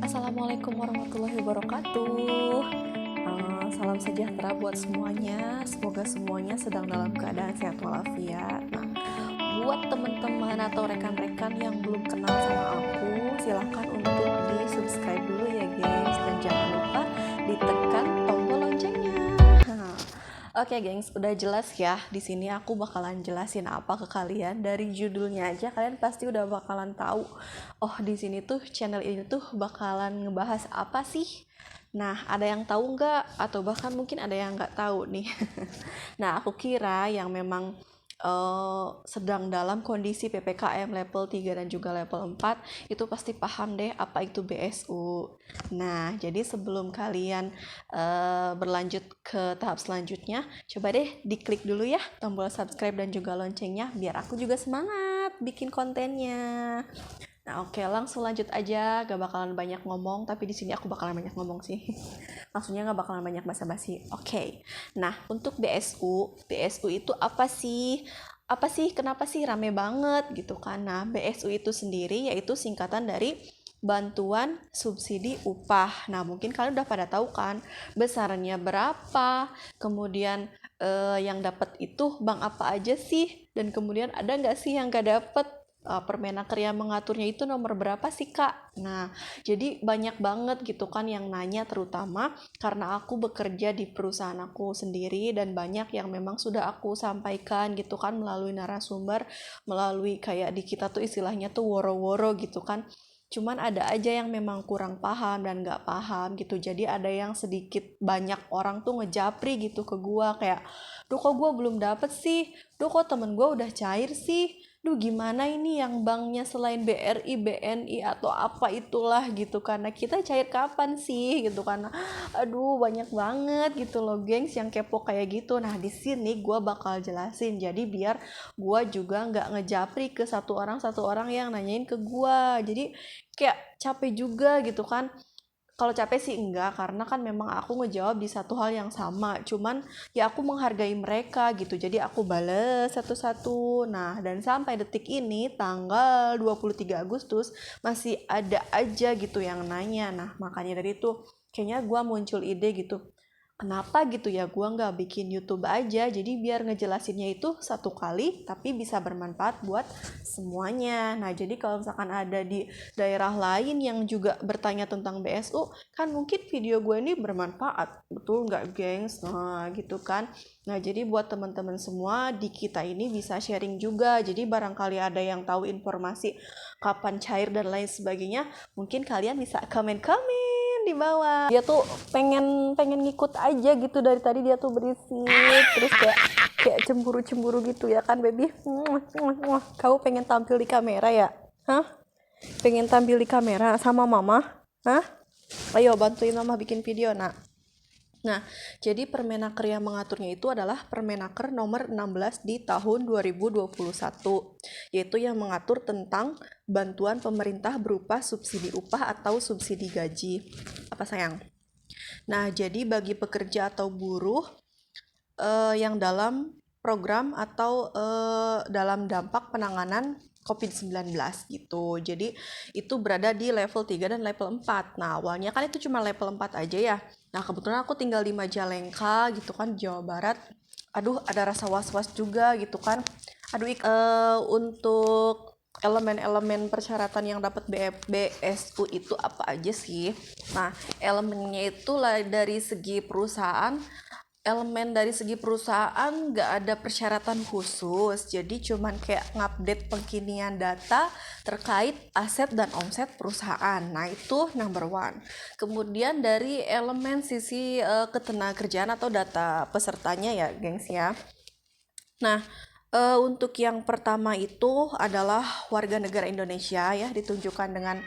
Assalamualaikum warahmatullahi wabarakatuh. Salam sejahtera buat semuanya. Semoga semuanya sedang dalam keadaan sehat walafiat. Nah, buat teman-teman atau rekan-rekan yang belum kenal sama aku, silahkan untuk di-subscribe dulu ya guys, dan jangan lupa ditekan tombol loncengnya. Oke, gengs, udah jelas ya. Di sini aku bakalan jelasin apa ke kalian. Dari judulnya aja kalian pasti udah bakalan tahu. Oh, di sini tuh channel ini tuh bakalan ngebahas apa sih? Nah, ada yang tahu nggak? Atau bahkan mungkin ada yang nggak tahu nih. Nah, aku kira yang memang sedang dalam kondisi PPKM level 3 dan juga level 4 itu pasti paham deh apa itu BSU. Nah, jadi sebelum kalian berlanjut ke tahap selanjutnya, coba deh diklik dulu ya tombol subscribe dan juga loncengnya biar aku juga semangat bikin kontennya. Nah, oke, langsung lanjut aja. Gak bakalan banyak ngomong, tapi di sini aku bakalan banyak ngomong sih. Maksudnya gak bakalan banyak basa-basi. Oke. Nah, untuk BSU itu apa sih? Apa sih? Kenapa sih rame banget gitu kan? Nah, BSU itu sendiri yaitu singkatan dari bantuan subsidi upah. Nah, mungkin kalian udah pada tahu kan besarnya berapa, kemudian yang dapat itu bank apa aja sih, dan kemudian ada nggak sih yang nggak dapat. Permenaker yang mengaturnya itu nomor berapa sih kak? Nah, jadi banyak banget gitu kan yang nanya, terutama karena aku bekerja di perusahaan aku sendiri dan banyak yang memang sudah aku sampaikan gitu kan melalui narasumber, melalui kayak di kita tuh istilahnya tuh woro-woro gitu kan. Cuman ada aja yang memang kurang paham dan gak paham gitu. Jadi ada yang sedikit banyak orang tuh ngejapri gitu ke gua kayak, duh kok gua belum dapet sih, duh kok temen gua udah cair sih, duh gimana ini yang banknya selain BRI, BNI atau apa itulah gitu, karena kita cair kapan sih gitu, karena aduh banyak banget gitu loh gengs yang kepo kayak gitu. Nah, di sini gue bakal jelasin, jadi biar gue juga nggak ngejapri ke satu orang yang nanyain ke gue, jadi kayak capek juga gitu kan. Kalau capek sih enggak, karena kan memang aku ngejawab di satu hal yang sama. Cuman ya aku menghargai mereka gitu. Jadi aku bales satu-satu. Nah, dan sampai detik ini tanggal 23 Agustus masih ada aja gitu yang nanya. Nah, makanya dari itu kayaknya gue muncul ide gitu. Kenapa gitu ya gue nggak bikin YouTube aja, jadi biar ngejelasinnya itu satu kali tapi bisa bermanfaat buat semuanya. Nah, jadi kalau misalkan ada di daerah lain yang juga bertanya tentang BSU, kan mungkin video gue ini bermanfaat, betul nggak gengs? Nah, gitu kan. Nah, jadi buat teman-teman semua di kita ini bisa sharing juga, jadi barangkali ada yang tahu informasi kapan cair dan lain sebagainya, mungkin kalian bisa komen-komen di bawah. Dia tuh pengen ngikut aja gitu, dari tadi dia tuh berisik terus kayak cemburu gitu ya kan baby. Kau pengen tampil di kamera ya? Hah? Pengen tampil di kamera sama mama? Hah? Ayo bantuin mama bikin video nak. Nah, jadi Permenaker yang mengaturnya itu adalah Permenaker nomor 16 di tahun 2021, yaitu yang mengatur tentang bantuan pemerintah berupa subsidi upah atau subsidi gaji. Apa sayang? Nah, jadi bagi pekerja atau buruh yang dalam program atau dalam dampak penanganan COVID-19 gitu. Jadi itu berada di level 3 dan level 4. Nah, awalnya kan itu cuma level 4 aja ya. Nah, kebetulan aku tinggal di Majalengka gitu kan, Jawa Barat. Aduh, ada rasa was-was juga gitu kan. Aduh, untuk elemen-elemen persyaratan yang dapat BSU itu apa aja sih? Nah, elemennya itu dari segi perusahaan, elemen dari segi perusahaan nggak ada persyaratan khusus, jadi cuman kayak ngupdate pengkinian data terkait aset dan omset perusahaan. Nah, itu number one. Kemudian dari elemen sisi ketenagakerjaan atau data pesertanya ya gengs ya. Nah, untuk yang pertama itu adalah warga negara Indonesia ya, ditunjukkan dengan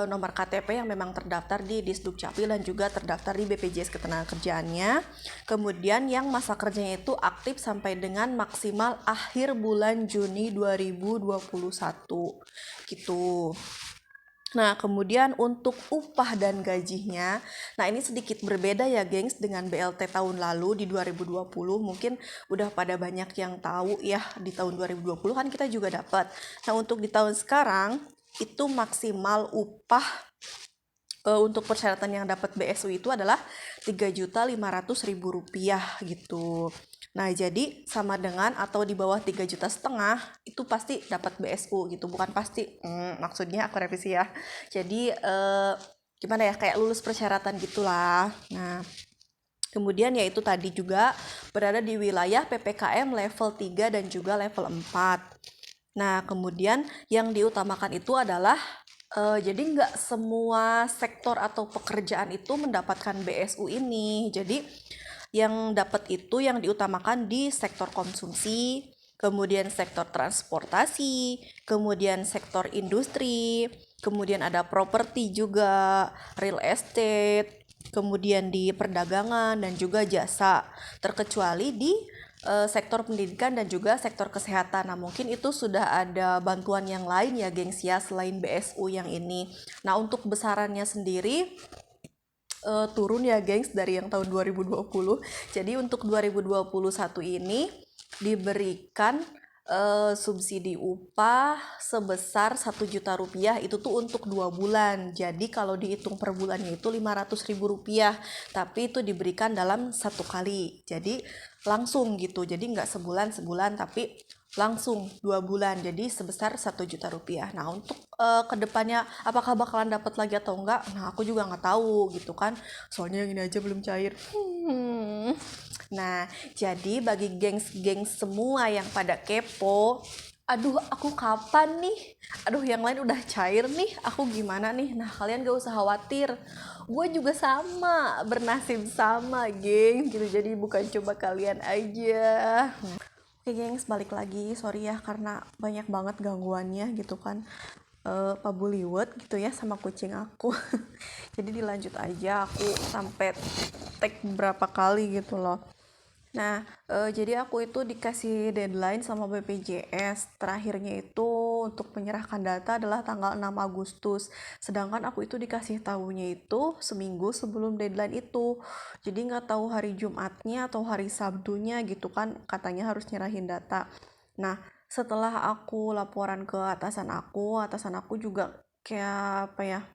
nomor KTP yang memang terdaftar di Disdukcapil dan juga terdaftar di BPJS Ketenagakerjaannya. Kemudian yang masa kerjanya itu aktif sampai dengan maksimal akhir bulan Juni 2021 gitu. Nah, kemudian untuk upah dan gajinya, nah ini sedikit berbeda ya gengs dengan BLT tahun lalu di 2020. Mungkin udah pada banyak yang tahu ya, di tahun 2020 kan kita juga dapat. Nah, untuk di tahun sekarang itu maksimal upah untuk persyaratan yang dapat BSU itu adalah Rp3.500.000 gitu. Nah, jadi sama dengan atau di bawah 3,5 juta itu pasti dapat BSU gitu, bukan pasti. Maksudnya aku revisi ya. Jadi gimana ya, kayak lulus persyaratan gitulah. Nah, kemudian yaitu tadi juga berada di wilayah PPKM level 3 dan juga level 4. Nah, kemudian yang diutamakan itu adalah jadi nggak semua sektor atau pekerjaan itu mendapatkan BSU ini. Jadi yang dapat itu yang diutamakan di sektor konsumsi, kemudian sektor transportasi, kemudian sektor industri, kemudian ada properti juga, real estate, kemudian di perdagangan dan juga jasa, terkecuali di sektor pendidikan dan juga sektor kesehatan. Nah, mungkin itu sudah ada bantuan yang lain ya, gengs ya, selain BSU yang ini. Nah, untuk besarannya sendiri turun ya, gengs, dari yang tahun 2020. Jadi untuk 2021 ini diberikan subsidi upah sebesar Rp1.000.000 itu tuh untuk 2 bulan. Jadi kalau dihitung per bulannya itu Rp500.000, tapi itu diberikan dalam 1 kali. Jadi langsung gitu. Jadi nggak sebulan tapi langsung 2 bulan. Jadi sebesar Rp1.000.000. Nah, untuk kedepannya apakah bakalan dapat lagi atau enggak? Nah, aku juga nggak tahu gitu kan. Soalnya yang ini aja belum cair. Nah, jadi bagi gengs-gengs semua yang pada kepo, aduh aku kapan nih? Aduh yang lain udah cair nih, aku gimana nih? Nah, kalian gak usah khawatir. Gue juga sama, bernasib sama, geng. Gitu, jadi bukan coba kalian aja. Oke, gengs, balik lagi. Sorry ya karena banyak banget gangguannya gitu kan. Pak Buliwet gitu ya sama kucing aku. Jadi dilanjut aja, aku sampai tag berapa kali gitu loh. Nah, jadi aku itu dikasih deadline sama BPJS. Terakhirnya itu untuk menyerahkan data adalah tanggal 6 Agustus. Sedangkan aku itu dikasih tahunya itu seminggu sebelum deadline itu. Jadi nggak tahu hari Jumatnya atau hari Sabtunya gitu kan, katanya harus nyerahin data. Nah, setelah aku laporan ke atasan aku juga kayak apa ya,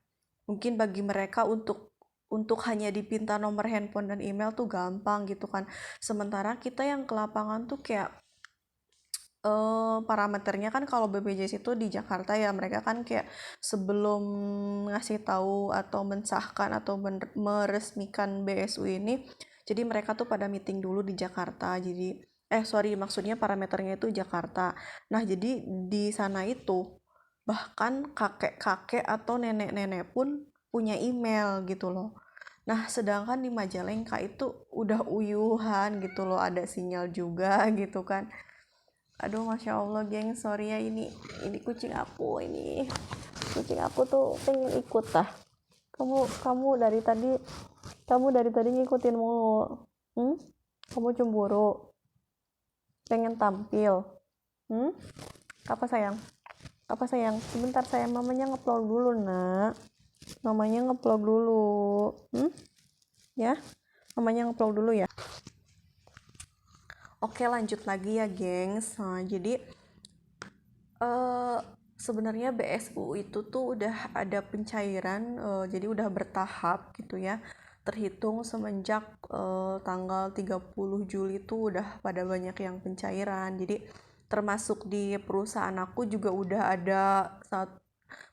mungkin bagi mereka untuk hanya dipinta nomor handphone dan email tuh gampang gitu kan. Sementara kita yang ke lapangan tuh kayak parameternya kan kalau BPJS itu di Jakarta ya, mereka kan kayak sebelum ngasih tahu atau mensahkan atau meresmikan BSU ini, jadi mereka tuh pada meeting dulu di Jakarta. Jadi maksudnya parameternya itu Jakarta. Nah, jadi di sana itu bahkan kakek-kakek atau nenek-nenek pun punya email gitu loh. Nah, sedangkan di Majalengka itu udah uyuhan gitu loh, ada sinyal juga gitu kan. Aduh, Masya Allah, geng, sorry ya, ini kucing aku, tuh pengen ikut tah. Kamu dari tadi ngikutin mulu. Kamu cemburu, pengen tampil. Apa sayang? Sebentar sayang, mamanya nge-vlog dulu nak. Ya, mamanya nge-vlog dulu ya. Oke, lanjut lagi ya, gengs. Nah, jadi sebenarnya BSU itu tuh udah ada pencairan, jadi udah bertahap gitu ya. Terhitung semenjak tanggal 30 Juli itu udah pada banyak yang pencairan. Jadi termasuk di perusahaan aku juga udah ada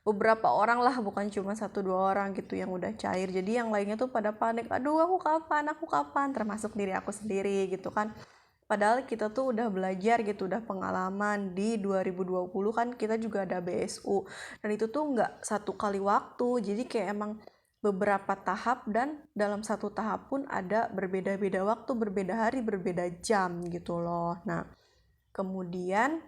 beberapa orang lah, bukan cuma 1-2 orang gitu yang udah cair. Jadi yang lainnya tuh pada panik, aduh aku kapan, termasuk diri aku sendiri gitu kan. Padahal kita tuh udah belajar gitu, udah pengalaman di 2020 kan kita juga ada BSU. Dan itu tuh nggak satu kali waktu, jadi kayak emang beberapa tahap dan dalam satu tahap pun ada berbeda-beda waktu, berbeda hari, berbeda jam gitu loh. Nah, kemudian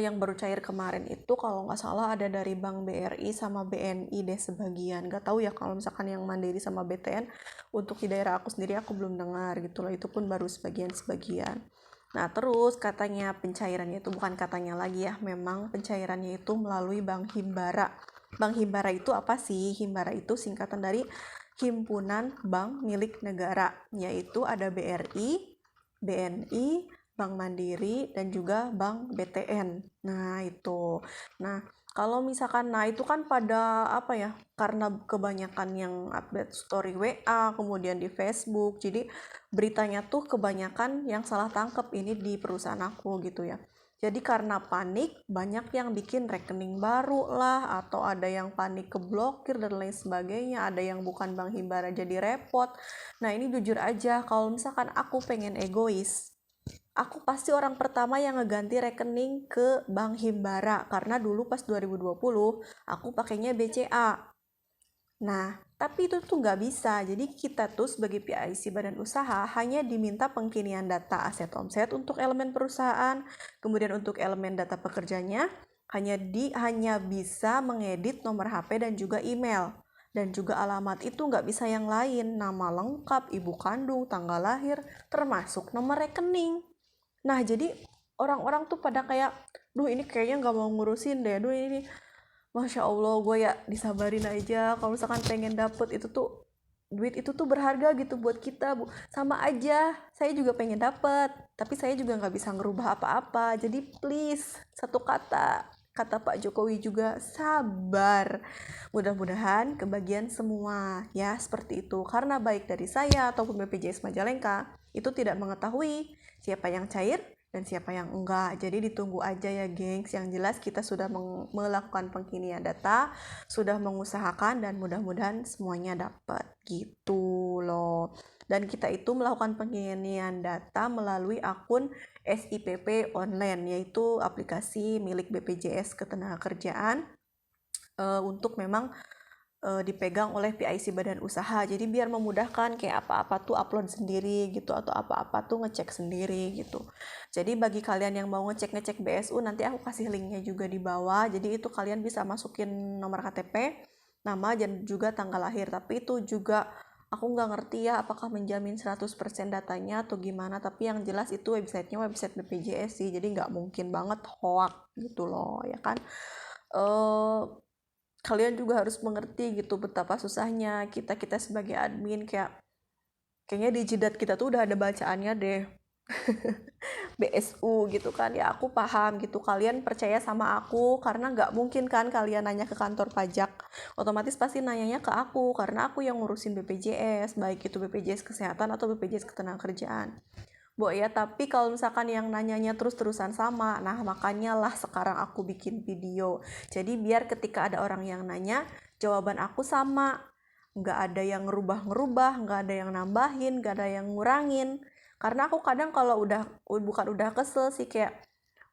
yang baru cair kemarin itu kalau nggak salah ada dari Bank BRI sama BNI deh sebagian. Nggak tahu ya kalau misalkan yang Mandiri sama BTN. Untuk di daerah aku sendiri aku belum dengar gitu loh, itu pun baru sebagian. Nah, terus katanya pencairannya itu, bukan katanya lagi ya, memang pencairannya itu melalui Bank Himbara. Bank Himbara itu apa sih? Himbara itu singkatan dari Himpunan Bank Milik Negara, yaitu ada BRI, BNI, Bank Mandiri, dan juga Bank BTN. Nah, itu. Nah, Kalau misalkan, nah itu kan pada apa ya, karena kebanyakan yang update story WA, kemudian di Facebook, jadi beritanya tuh kebanyakan yang salah tangkep ini di perusahaan aku gitu ya. Jadi karena panik, banyak yang bikin rekening baru lah, atau ada yang panik keblokir dan lain sebagainya, ada yang bukan Bank Himbara jadi repot. Nah ini jujur aja, kalau misalkan aku pengen egois, aku pasti orang pertama yang ngeganti rekening ke Bank Himbara karena dulu pas 2020 aku pakainya BCA. Nah, tapi itu tuh nggak bisa. Jadi kita tuh sebagai PIC badan usaha hanya diminta pengkinian data aset omset untuk elemen perusahaan, kemudian untuk elemen data pekerjanya hanya bisa mengedit nomor HP dan juga email. Dan juga alamat itu nggak bisa yang lain, nama lengkap, ibu kandung, tanggal lahir, termasuk nomor rekening. Nah, jadi orang-orang tuh pada kayak, duh ini kayaknya nggak mau ngurusin deh, duh ini, Masya Allah, gue ya disabarin aja, kalau misalkan pengen dapet itu tuh, duit itu tuh berharga gitu buat kita, Bu. Sama aja, saya juga pengen dapet, tapi saya juga nggak bisa ngerubah apa-apa, jadi please, satu kata Pak Jokowi juga, sabar. Mudah-mudahan kebagian semua, ya seperti itu. Karena baik dari saya ataupun BPJS Majalengka, itu tidak mengetahui siapa yang cair dan siapa yang enggak. Jadi ditunggu aja ya gengs. Yang jelas kita sudah melakukan pengkinian data, sudah mengusahakan dan mudah-mudahan semuanya dapat gitu loh. Dan kita itu melakukan pengkinian data melalui akun SIPP online, yaitu aplikasi milik BPJS Ketenagakerjaan, untuk memang dipegang oleh PIC badan usaha. Jadi biar memudahkan kayak apa-apa tuh upload sendiri gitu, atau apa-apa tuh ngecek sendiri gitu. Jadi bagi kalian yang mau ngecek BSU, nanti aku kasih linknya juga di bawah. Jadi itu kalian bisa masukin nomor KTP, nama, dan juga tanggal lahir. Tapi itu juga aku nggak ngerti ya apakah menjamin 100% datanya atau gimana. Tapi yang jelas itu websitenya website BPJS sih. Jadi nggak mungkin banget hoax gitu loh ya kan. Kalian juga harus mengerti gitu betapa susahnya kita sebagai admin, kayaknya di jidat kita tuh udah ada bacaannya deh. BSU gitu kan ya, aku paham gitu, kalian percaya sama aku karena nggak mungkin kan kalian nanya ke kantor pajak, otomatis pasti nanyanya ke aku karena aku yang ngurusin BPJS, baik itu BPJS kesehatan atau BPJS ketenagakerjaan. Ya, tapi kalau misalkan yang nanyanya terus-terusan sama, nah makanya lah sekarang aku bikin video. Jadi biar ketika ada orang yang nanya, jawaban aku sama. Nggak ada yang ngerubah-ngerubah, nggak ada yang nambahin, nggak ada yang ngurangin. Karena aku kadang kalau bukan udah kesel sih, kayak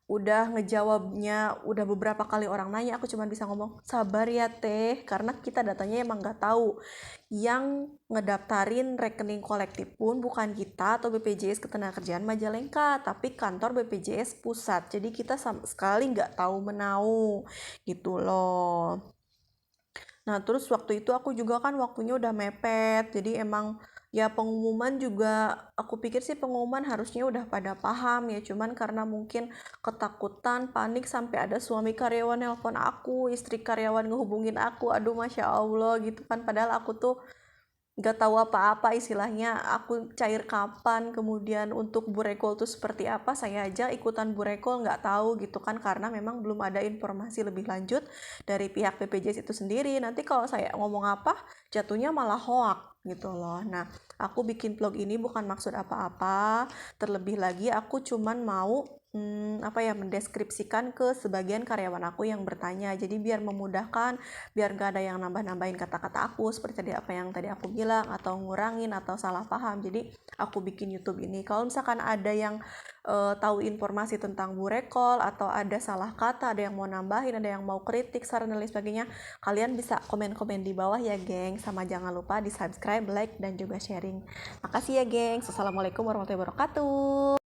udah ngejawabnya, udah beberapa kali orang nanya, aku cuma bisa ngomong, sabar ya teh, karena kita datanya emang nggak tahu. Yang ngedaftarin rekening kolektif pun bukan kita atau BPJS Ketenagakerjaan Majalengka, tapi kantor BPJS pusat. Jadi kita sama sekali nggak tahu menau gitu loh. Nah terus waktu itu aku juga kan waktunya udah mepet, jadi emang ya pengumuman juga, aku pikir sih pengumuman harusnya udah pada paham ya, cuman karena mungkin ketakutan, panik, sampai ada suami karyawan nelpon aku, istri karyawan ngehubungin aku, aduh Masya Allah gitu kan, padahal aku tuh gak tahu apa-apa, istilahnya aku cair kapan, kemudian untuk burekol tuh seperti apa, saya aja ikutan burekol nggak tahu gitu kan, karena memang belum ada informasi lebih lanjut dari pihak BPJS itu sendiri. Nanti kalau saya ngomong apa, jatuhnya malah hoak gitu loh. Nah, aku bikin vlog ini bukan maksud apa-apa, terlebih lagi aku cuman mau mendeskripsikan ke sebagian karyawan aku yang bertanya, jadi biar memudahkan, biar gak ada yang nambah-nambahin kata-kata aku seperti tadi apa yang tadi aku bilang, atau ngurangin atau salah paham. Jadi aku bikin YouTube ini. Kalau misalkan ada yang tahu informasi tentang burekol, atau ada salah kata, ada yang mau nambahin, ada yang mau kritik, saran dan lain sebagainya, kalian bisa komen-komen di bawah ya geng, sama jangan lupa di subscribe, like, dan juga sharing. Makasih ya geng. Assalamualaikum warahmatullahi wabarakatuh.